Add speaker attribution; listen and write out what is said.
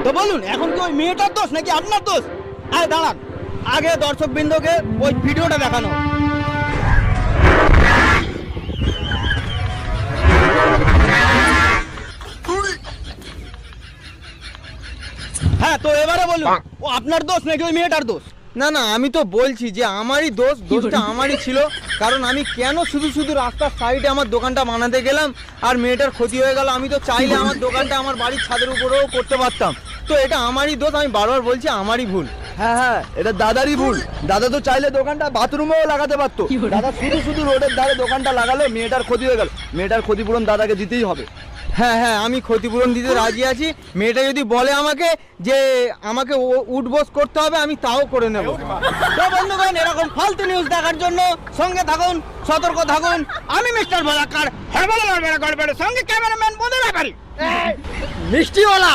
Speaker 1: তো বলুন এখন কি ওই মেয়েটার দোষ নাকি আপনার দোষ? আরে দাঁড়ান, আগে দর্শক বৃন্দকে ওই ভিডিওটা দেখানো। হ্যাঁ, তো এবারে বলুন ও আপনার দোষ নাকি ওই মেয়েটার দোষ?
Speaker 2: না না, আমি তো বলছি যে আমারই দোষটা আমারই ছিল। কারণ আমি কেন শুধু শুধু রাস্তার সাইডে আমার দোকানটা বানাতে গেলাম আর মেয়েটার ক্ষতি হয়ে গেল। আমি তো চাইলে আমার দোকানটা আমার বাড়ির ছাদের উপরেও করতে পারতাম। তো এটা আমারই দোষ, আমি বারবার বলছি আমারই ভুল।
Speaker 3: হ্যাঁ হ্যাঁ, এটা দাদারই ভুল। দাদা তো চাইলে দোকানটা বাথরুমেও লাগাতে পারতো। দাদা শুধু শুধু রোডের ধারে দোকানটা লাগালো, মেয়েটার ক্ষতি হয়ে গেল। মেয়েটার ক্ষতিপূরণ দাদাকে দিতেই হবে।
Speaker 2: হ্যাঁ হ্যাঁ, আমি ক্ষতিপূরণ দিতে রাজি আছি। মেয়েটা যদি বলে আমাকে যে আমাকে উঠবোস করতে হবে, আমি তাও করে নেব।
Speaker 1: তো বন্ধুগণ, এরকম ফালতু নিউজ দেখার জন্য সঙ্গে থাকুন, সতর্ক থাকুন। আমি মিস্টার বালাকার, হড়বড় লড়বড় গড়বড়, সঙ্গে ক্যামেরাম্যান বন্ধু ব্যাপারী
Speaker 3: মিষ্টিওয়ালা।